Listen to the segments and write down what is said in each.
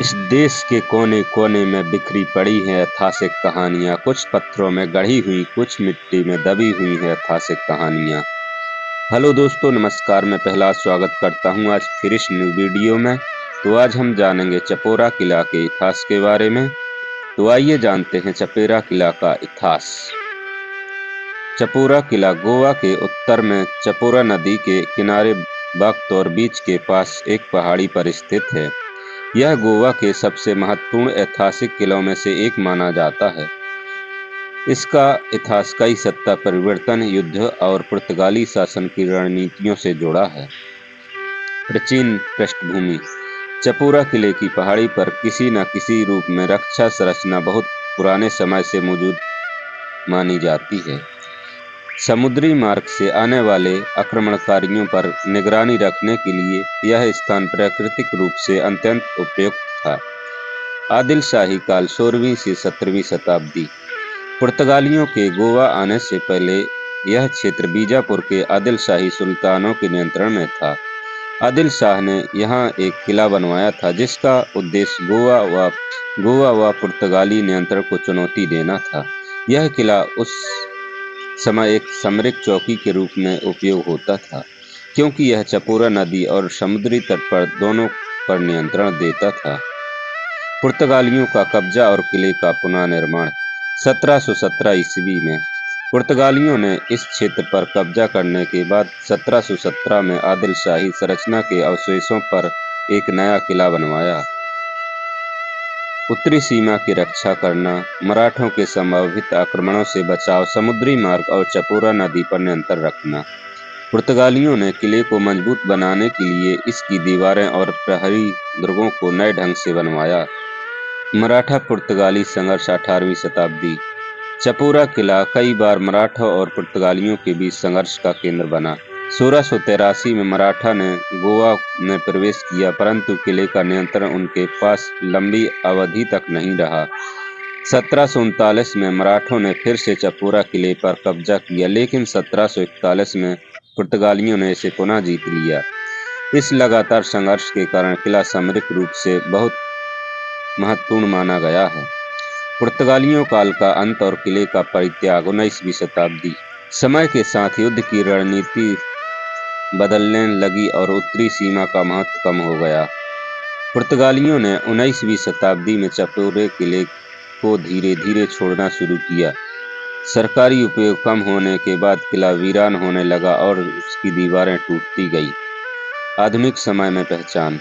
इस देश के कोने कोने में बिखरी पड़ी हैं ऐतिहासिक कहानियाँ, कुछ पत्थरों में गढ़ी हुई, कुछ मिट्टी में दबी हुई हैं ऐतिहासिक कहानियाँ। हेलो दोस्तों, नमस्कार। मैं पहला स्वागत करता हूँ आज फिर इस न्यू वीडियो में। तो आज हम जानेंगे चपोरा किला के इतिहास के बारे में। तो आइए जानते हैं चपोरा किला का इतिहास। चपोरा किला गोवा के उत्तर में चपोरा नदी के किनारे बख्तौर बीच के पास एक पहाड़ी पर स्थित है। यह गोवा के सबसे महत्वपूर्ण ऐतिहासिक किलों में से एक माना जाता है। इसका इतिहास कई सत्ता परिवर्तन, युद्ध और पुर्तगाली शासन की रणनीतियों से जुड़ा है। प्राचीन पृष्ठभूमि: चपोरा किले की पहाड़ी पर किसी न किसी रूप में रक्षा संरचना बहुत पुराने समय से मौजूद मानी जाती है। समुद्री मार्ग से आने वाले आक्रमणकारियों पर निगरानी रखने के लिए यह स्थान प्राकृतिक रूप से अत्यंत उपयुक्त था। आदिल शाही काल 16वीं से 17वीं शताब्दी: पुर्तगालियों के गोवा आने से पहले यह क्षेत्र बीजापुर के आदिल शाही सुल्तानों के नियंत्रण में था। आदिल शाह ने यहाँ एक किला बनवाया था जिसका उद्देश्य गोवा व पुर्तगाली नियंत्रण को चुनौती देना था। यह किला उस समय एक सामरिक चौकी के रूप में उपयोग होता था, क्योंकि यह चपोरा नदी और समुद्री तट पर दोनों पर नियंत्रण देता था। पुर्तगालियों का कब्जा और किले का पुनर्निर्माण: 1717 ईस्वी में पुर्तगालियों ने इस क्षेत्र पर कब्जा करने के बाद 1717 में आदिल शाही संरचना के अवशेषों पर एक नया किला बनवाया। उत्तरी सीमा की रक्षा करना, मराठों के संभावित आक्रमणों से बचाव, समुद्री मार्ग और चपोरा नदी पर नियंत्रण रखना। पुर्तगालियों ने किले को मजबूत बनाने के लिए इसकी दीवारें और प्रहरी दुर्गों को नए ढंग से बनवाया। मराठा पुर्तगाली संघर्ष: 18वीं शताब्दी: चपोरा किला कई बार मराठों और पुर्तगालियों के बीच संघर्ष का केंद्र बना। 1683 में मराठा ने गोवा में प्रवेश किया, परंतु किले का नियंत्रण उनके पास लंबी अवधि तक नहीं रहा। 1739 में मराठों ने फिर से चपोरा किले पर कब्जा किया, लेकिन 1741 में पुर्तगालियों ने इसे पुनः जीत लिया। इस लगातार संघर्ष के कारण किला सामरिक रूप से बहुत महत्वपूर्ण माना गया है। पुर्तगालियों काल का अंत और किले का परित्याग: 19वीं शताब्दी: समय के साथ युद्ध की रणनीति बदलने लगी और उत्तरी सीमा का महत्व कम हो गया। पुर्तगालियों ने 19वीं शताब्दी में चपोरे किले को धीरे धीरे छोड़ना शुरू किया। सरकारी उपयोग कम होने के बाद किला वीरान होने लगा और उसकी दीवारें टूटती गई। आधुनिक समय में पहचान: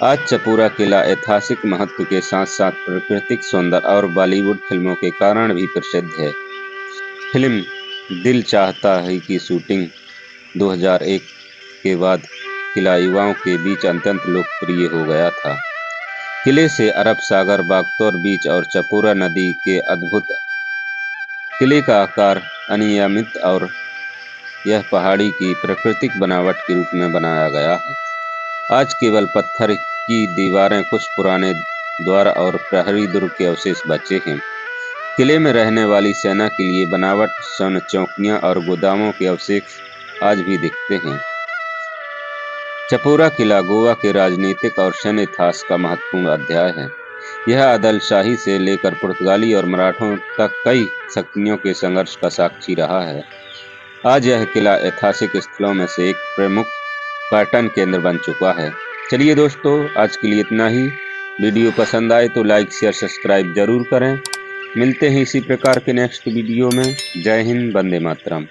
आज चपोरा किला ऐतिहासिक महत्व के साथ साथ प्राकृतिक सौंदर्य और बॉलीवुड फिल्मों के कारण भी प्रसिद्ध है। फिल्म दिल चाहता है की शूटिंग 2001 के बाद किला युवाओं के बीच अत्यंत लोकप्रिय हो गया था। किले से अरब सागर, बख्तौर बीच और चपोरा नदी के अद्भुत। किले का आकार अनियमित और यह पहाड़ी की प्राकृतिक बनावट के रूप में बनाया गया है। आज केवल पत्थर की दीवारें, कुछ पुराने द्वार और प्रहरी दुर्ग के अवशेष बचे हैं। किले में रहने वाली सेना के लिए बनावट, स्वर्ण चौकियां और गोदामों के अवशेष आज भी दिखते हैं। चपोरा किला गोवा के राजनीतिक और सैन्य इतिहास का महत्वपूर्ण अध्याय है। यह आदिल शाही से लेकर पुर्तगाली और मराठों तक कई शक्तियों के संघर्ष का साक्षी रहा है। आज यह किला ऐतिहासिक स्थलों में से एक प्रमुख पर्यटन केंद्र बन चुका है। चलिए दोस्तों, आज के लिए इतना ही। वीडियो पसंद आए तो लाइक, शेयर, सब्सक्राइब जरूर करें। मिलते हैं इसी प्रकार के नेक्स्ट वीडियो में। जय हिंद, वंदे मातरम।